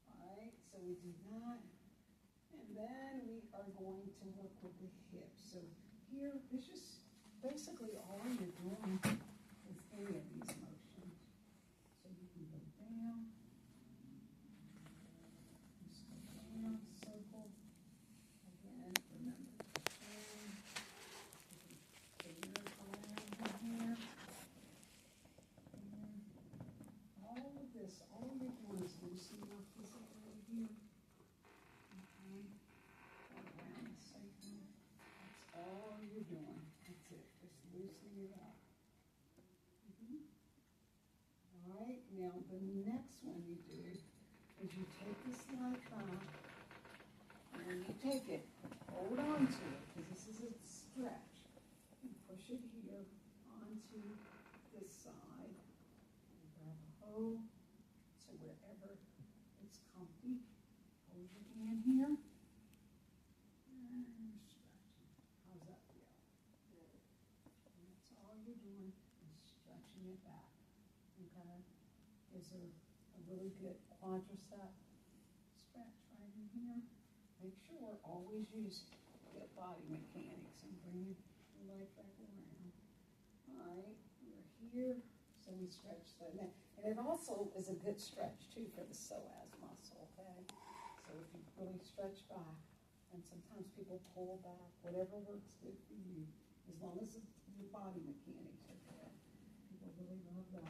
All right, so we do that. And then we are going to work with the hips. So here, it's just basically all you're doing is any of these motions. So you can go down, just go down, circle. Again, remember to turn. Fingers around here. And all of this, all you're doing is loosening your physical right here. Around the sacrum. That's all you're doing. That's it. Just loosening it up. All right. Now the next one you do is you take this leg back and you take it. Hold on to it because this is a stretch. You push it here onto this side. And grab a hold to wherever it's comfy. Hold your hand here. How's that feel? Good. And that's all you're doing is stretching it back. Okay? Gives her a really good quadricep stretch right in here. Make sure always use good body mechanics and bring your leg back around. All right, we're here, so we stretch the neck. And it also is a good stretch too for the psoas muscle, okay? So if you really stretch back, and sometimes people pull back, whatever works good for you, as long as your body mechanics are good. People really love that.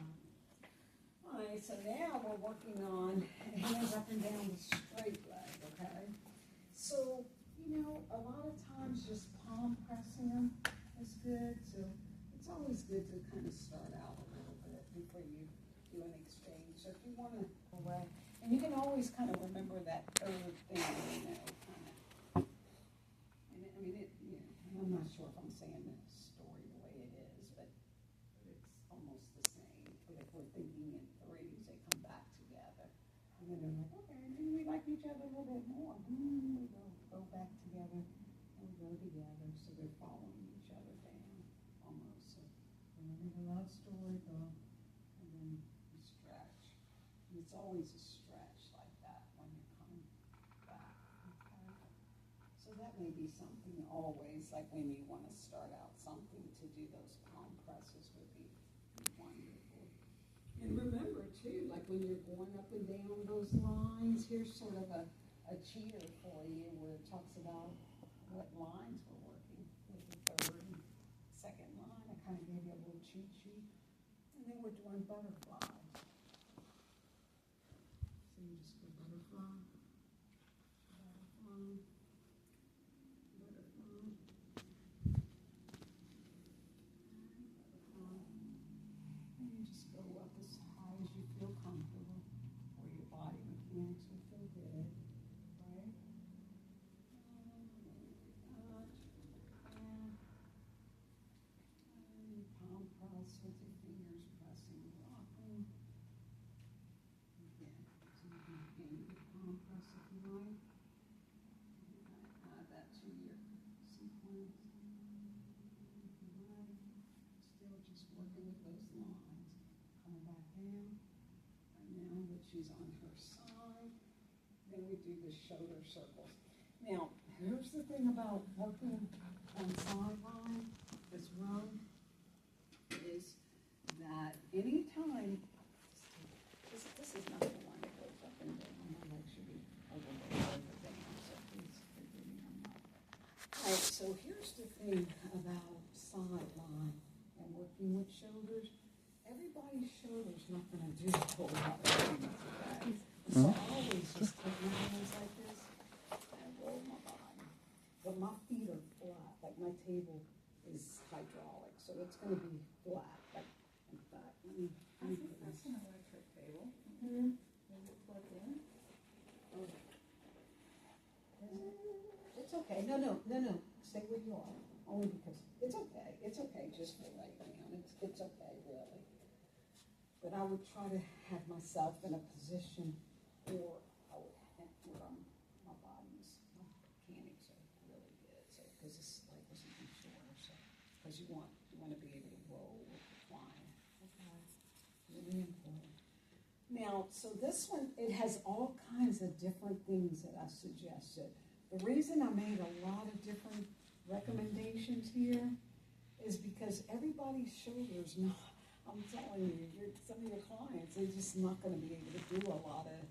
All right, so now we're working on hands up and down the straight leg, okay? So, you know, a lot of times just palm pressing them is good. So it's always good to kind of start out a little bit before you do an exchange. So if you want to go away, and you can always kind of remember that third thing, you know, kind of. And I mean, I'm not sure if I'm saying the story the way it is, but it's almost the same. But if we're thinking in threes, they come back together. And then they're like, okay, maybe we like each other a little bit more. We go back together, and we go together. So they're following each other down almost. So remember the love story, go, and then you stretch. And it's always a stretch like that when you're coming back. Okay? So that may be something always, like when you want to start out something, to do those palm presses would be wonderful. And remember too, like when you're going up and down those lines, here's sort of a cheater for you where it talks about what lines we're working with the third and second line. I kind of gave you a little cheat sheet. And then we're doing butterflies. So you just go butterfly, butterfly, butterfly, butterfly. And you just go up as high as you feel comfortable, where your body mechanics will feel good, right? And palm press with your fingers pressing, rocking. Again, so you can end your palm press if you like. Add that to your sequence if you like. Still just working with those lines. Coming back down. Right now that she's on her side. Then we do the shoulder circles. Now, here's the thing about working on sideline, this run, is that anytime, this is not the one that goes up and down. My legs should be over there, over down, so please forgive me on that. All right, so here's the thing about sideline and working with shoulders. Everybody's shoulder's not going to do a whole lot of things, okay? So I always just take my hands like this and roll my body. But my feet are flat, like my table is hydraulic, so it's going to be flat. Like, in fact, let me put That's this. an electric table. Mm-hmm. Is it plugged in? Okay. It's okay. No. Stay where you are. Only because it's okay. It's okay just for right now. It's okay, really. But I would try to have myself in a position where my body's mechanics are really good. So because this leg wasn't too short, so because you want to be able to roll with the flying. Okay. Really important. Now Now, so this one, it has all kinds of different things that I suggested. The reason I made a lot of different recommendations here is because everybody's shoulders not, I'm telling you, some of your clients, they're just not gonna be able to do a lot of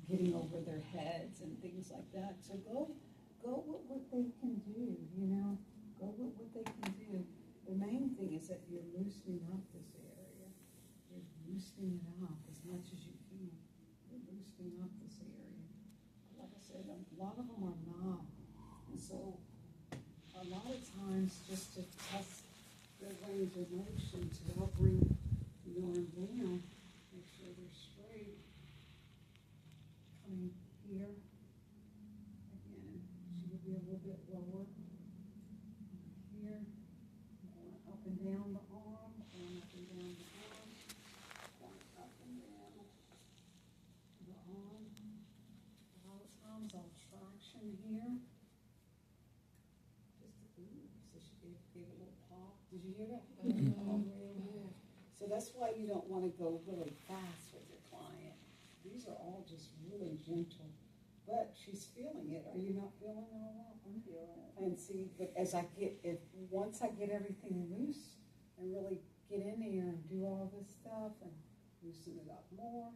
getting over their heads and things like that. So go with what they can do, you know? Go with what they can do. The main thing is that you're loosening up this area. You're loosening it up as much as you can. You're loosening up this area. Like I said, a lot of them are not. And so a lot of times, just to test their range of motion, to help bring the arm down, make sure they're straight. Coming here, again, she would be a little bit lower. Here, going up and down the arm, going up and down the arm, going up and down the arm. A lot of times I'll traction here. Just, ooh, so she gave a little pop. Did you hear that? Oh, really? So that's why you don't want to go really fast with your client. These are all just really gentle. But she's feeling it. Are you not feeling it all that? I'm feeling it. And see, but as I get, once I get everything loose and really get in there and do all this stuff and loosen it up more.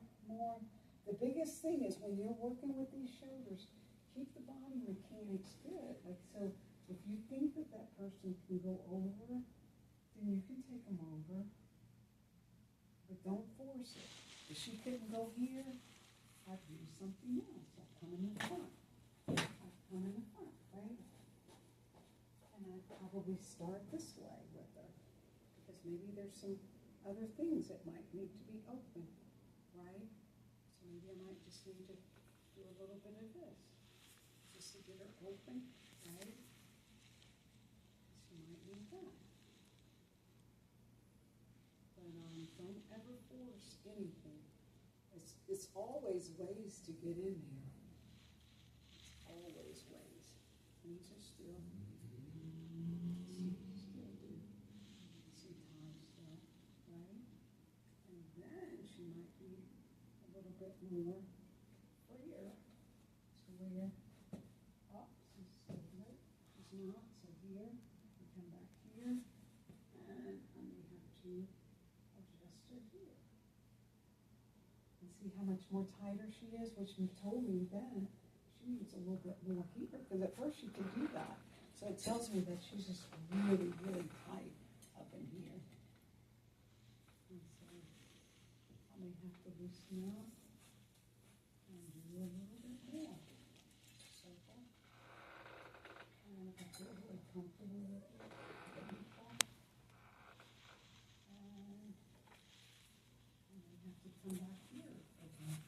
The biggest thing is when you're working with these shoulders, keep the body mechanics good. Like, so if you think that that person can go over, then you can take them over. But don't force it. If she couldn't go here, I'd do something else. I'd come in the front. Right? And I'd probably start this way with her. Because maybe there's some other things that might need to be open. Right? So maybe I might just need to do a little bit of this. Just to get her open. Right? She might need that. But don't ever force anything. It's always ways to get in there. It's always ways. These are still tie still, right? And then she might be a little bit more freer to where, she's still good. She's not, so here, we come back here, and I may have to adjust her here. And see how much more tighter she is, which you told me then she needs a little bit more here, because at first she could do that. So it tells me that she's just really, really tight up in here. And so I may have to loosen up and do a little bit more. Circle. And if I feel really comfortable with it, let me off. And I may have to come back here again.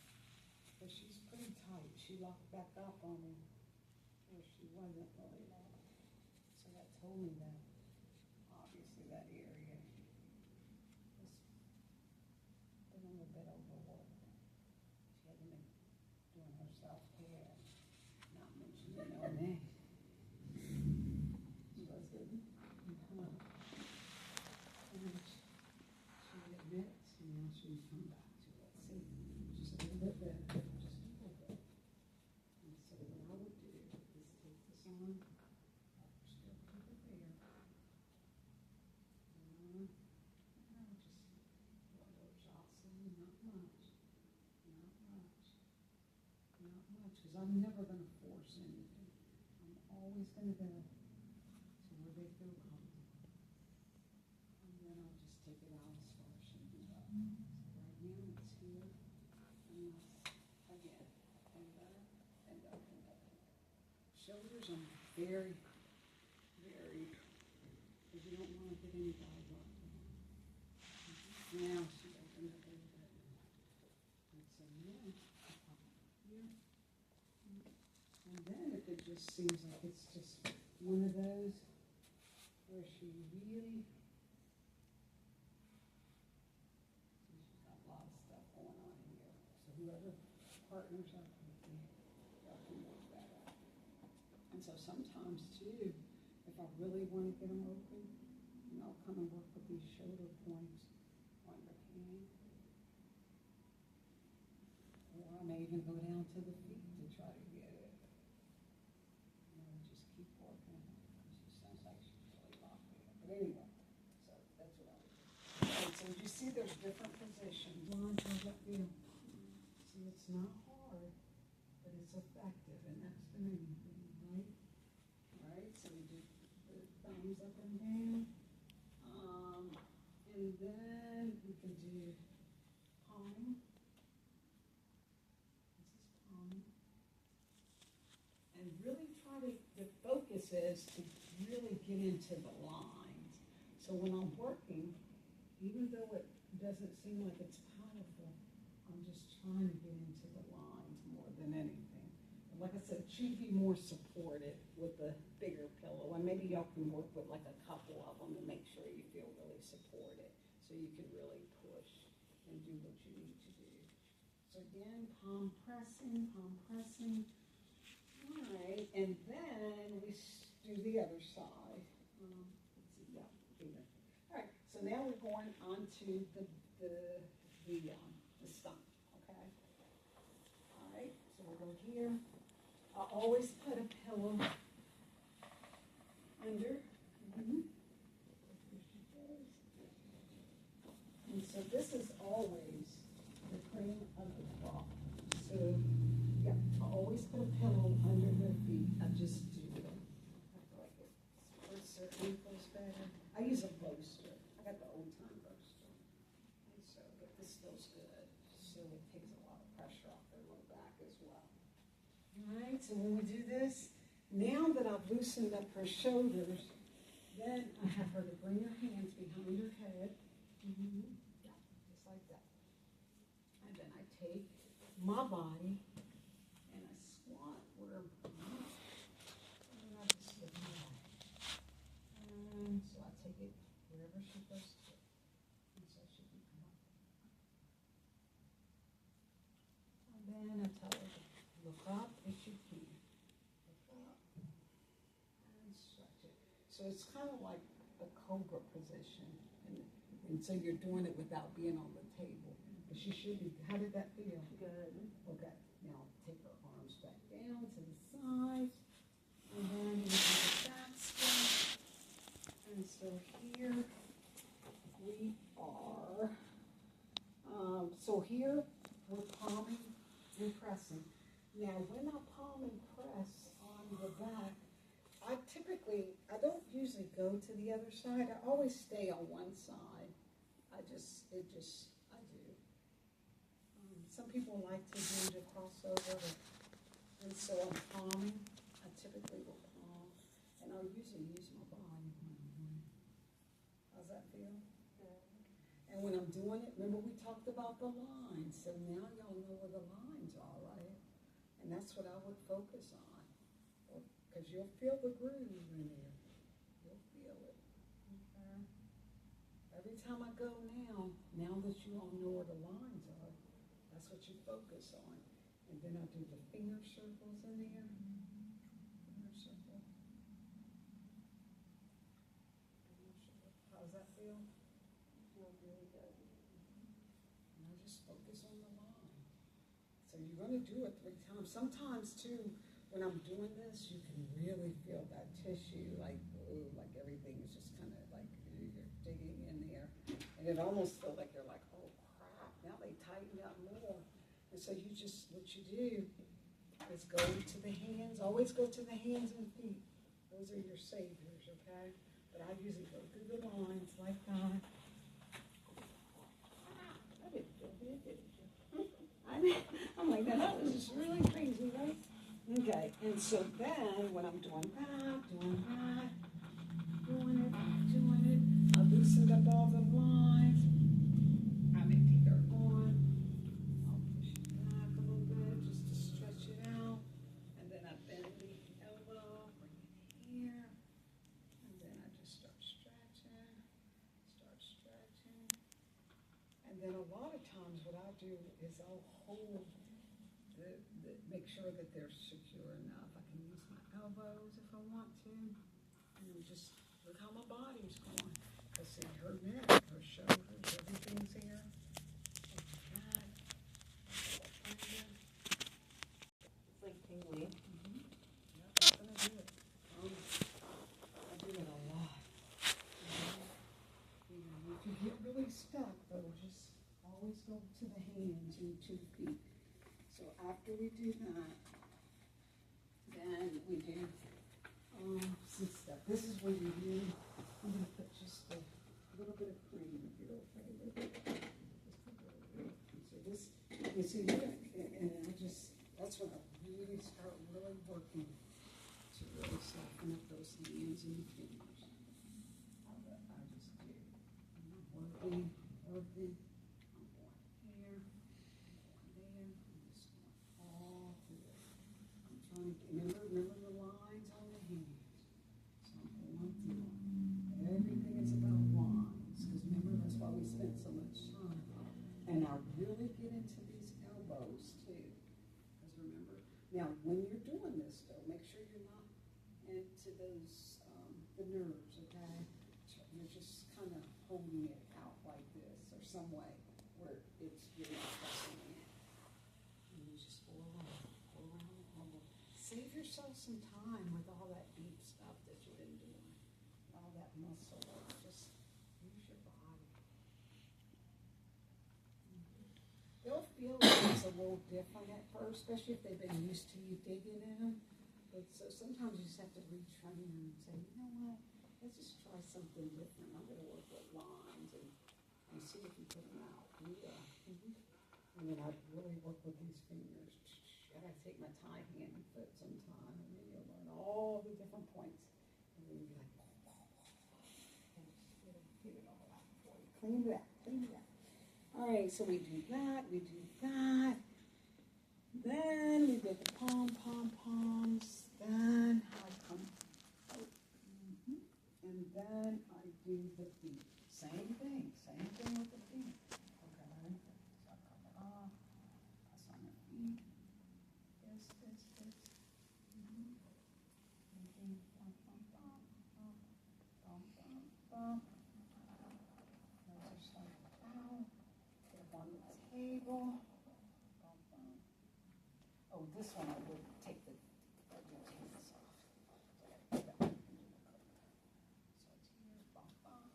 But she's pretty tight. She locked back up on me where she wasn't really locked. So that told me that obviously that area has been a little bit overworked. She hasn't been doing her self-care, not mentioning no name. She wasn't. And she admits, and now she's come back to it. See, just a little bit better. Just a little bit. And so what I would do is take this on. Still keep it there. And I would just jostle, not much, because I'm never going to force anything. I'm always going to go to where they feel comfortable. And then I'll just take it out as far as she can go. So right now it's here. And again, and up. Shoulders, I'm very, because you don't want to get anybody worked. Now she opened up a little bit. And so now, here. And then if it just seems like it's just one of those where she really, she's got a lot of stuff going on here. So whoever partners up with me, y'all can work that out. And so sometimes too, if I really want to get them open, and I'll come and work with these shoulder points on your hand. I may even go down to the feet to try to get it. Just keep working. She sounds like she's really locked in. But anyway, so that's what I would do. Okay, so you see there's different positions. Line, how's that feel? See, it's not hard, but it's effective, and that's the main thing, right? All right, so we do the thumbs up and down. And then we can do palm. This is palm. And really try to, the focus is to really get into the lines. So when I'm working, even though it doesn't seem like it's powerful, I'm just trying to get into the lines more than anything. And like I said, it should be more supported with a bigger pillow. And maybe y'all can work with like a couple of them to make sure you feel really supported. So you can really push and do what you need to do. So again, palm pressing, palm pressing. All right, and then we do the other side. Let's see, yeah, here. All right, so now we're going on to the stump, okay? All right, so we'll go here. I always put a pillow under. And so this is always the cream of the crop. So, yeah, I always put a pillow under their feet. I just do it. I feel like it supports their ankles better. I use a bolster. I got the old time bolster. And so, but this feels good. So it takes a lot of pressure off their low back as well. All right, so when we do this, now that I've loosened up her shoulders, then I have her to bring her hands behind her head. Yeah, just like that. And then I take my body and I squat where I'm at. And then I just lift my body. And so I take it wherever she goes to. And so she can come up. And then I tell her to look up if you can. Look up and stretch it. So it's kind of like a cobra position. And so you're doing it without being on the table. But she should be, how did that feel? Good. Okay, now take her arms back down to the sides. And then we do the back squat. And so here we are. So here we're palming and pressing. Now when I palm and press on the back, I don't usually go to the other side. I always stay on one side. I do. Some people like to do the crossover, and so I'm palming. I typically will palm, and I'll usually use my body when I'm doing it. How's that feel? Good. And when I'm doing it, remember we talked about the lines, so now y'all know where the lines are, right? And that's what I would focus on, because you'll feel the groove in there. You'll feel it. Okay. Every time I go now that you all know where the lines are, that's what you focus on. And then I do the finger circles in there. Finger circle. Finger circle. How's that feel? Feels really good. And I just focus on the line. So you're going to do it 3 times. Sometimes too, when I'm doing this, you can really feel that tissue, like, ooh, like everything is just kind of like, ooh, you're digging in there. And it almost feels like you're like, oh crap, now they tighten up more. And so you just, what you do is go to the hands, always go to the hands and feet. Those are your saviors, okay? But I usually go through the lines like that. I didn't feel good, did you? I'm like, that was just really crazy, right? Okay, and so then when I'm doing that, doing it, I loosened up all the lines. I may take her on. I'll push it back a little bit just to stretch it out. And then I bend the elbow, bring it here. And then I just start stretching. And then a lot of times what I'll do is I'll hold make sure that they're secure enough. I can use my elbows if I want to. And just look how my body's going. I see her neck, her shoulders, everything's here. get really stuck though, just always go to the hands and to the feet. So after we do that, then we do some stuff. This is where you do, I'm gonna put just a little bit of cream here, okay? Just a little bit. So this, you see, and I just, that's when I really start really working to really soften up those hands and fingers. I just do. I'm working, working. I'm going here, I'm going there, I'm just going all through it. I'm trying to, remember the lines on the hands. So I'm going through them. Everything is about lines, because remember, that's why we spend so much time. And I really get into these elbows too. Because remember, now when you're doing this though, make sure you're not into those, the nerves, okay? So you're just kind of holding it out like this or some way where it's, you're not pressing it. And you just go around the elbow. Save yourself some time with all that deep stuff that you've been doing. All that muscle work, just use your body. They'll feel like it's a little different at first, especially if they've been used to you digging in them. But so sometimes you just have to retrain them and say, you know what, let's just try something different. I'm gonna work with lines and see if you put them out. Yeah. And then I really work with these fingers. I gotta take my time, hand, and foot sometime, and then you'll learn all the different points. And then you'll be like, and just get it all out for you. Clean it up, clean it up. All right, so we do that, we do that. Then we did the palms. Then I come out. And then I do the feet. Same thing with the feet. Okay, so I come up, press on the feet. This. Bump. Those are starting out. Get up on the table. Oh, this one I would take the hands off. So it's here, bump.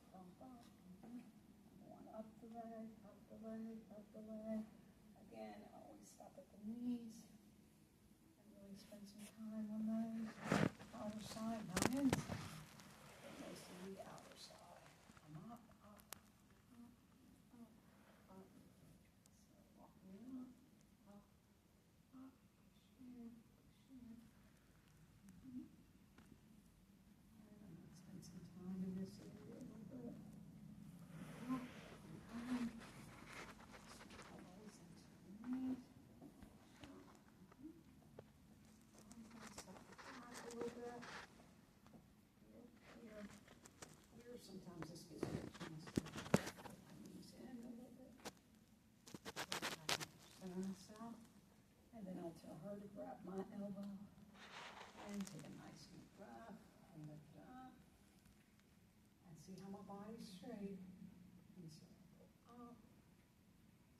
Going up the leg. Again, always stop at the knees. And really spend some time on those. Outer side, not inside. But mostly the outer side. Come up. So walking up. Spend some time in this area a little bit. Elbows into the knees. Step back a little bit. Here. Sometimes this gives me a chance to put my knees in a little bit. Center myself. And then I'll tell her to grab my elbow and take a nice deep breath and lift up and see how my body's straight. And so go up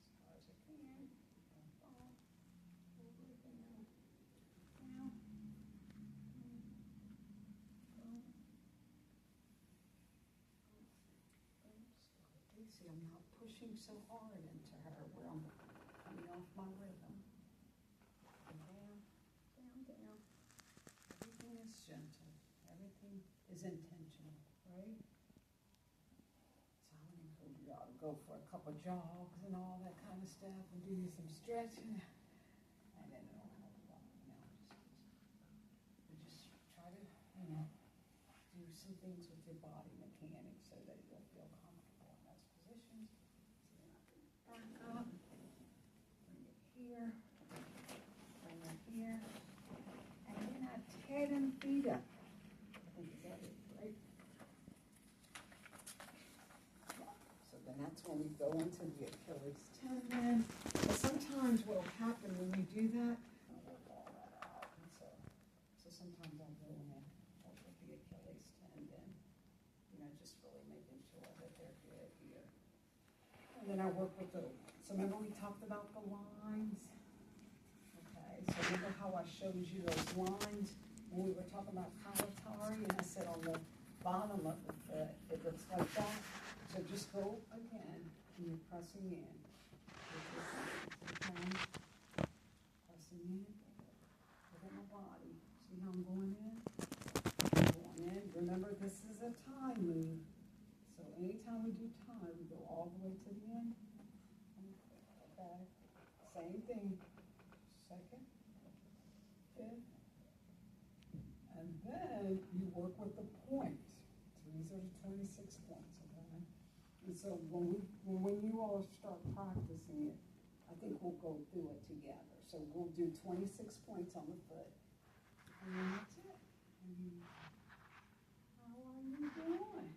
as far as I can, bump up, over down. See, I'm not pushing so hard into her where I'm coming off my rhythm. Down. Everything is gentle. Everything is intentional, right? So I would encourage you all to go for a couple jogs and all that kind of stuff and do some stretching. And then it'll help a lot. Just try to, do some things with your body mechanics so that you'll feel comfortable in those positions. So then I can back up, bring it here, bring it here, and then I tear them feet up. I think is that it, right? So then that's when we go into the Achilles tendon. But sometimes what will happen when you do that, I'll work all that out. And so sometimes I'll go in and work with the Achilles tendon, just really making sure that they're good here. And then I work with so remember we talked about the lines? Okay, so remember how I showed you those lines when we were talking about Kalatari, and I said on the bottom of the foot, it looks like that. So just go pressing in. Okay? Pressing in. Look at my body. See how I'm going in? Going in. Remember, this is a time move. So anytime we do time, we go all the way to the end. Okay? Same thing. Second, fifth, and then you work with the points. So these are the 26 points, okay? And so when you all start practicing it, I think we'll go through it together. So we'll do 26 points on the foot, and then that's it. And how are you doing?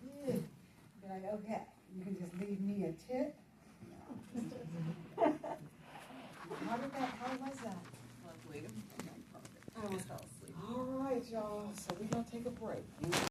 Good. Be like, okay, you can just leave me a tip. How was that? Lovely. I almost fell asleep. All right, y'all, so we're gonna take a break.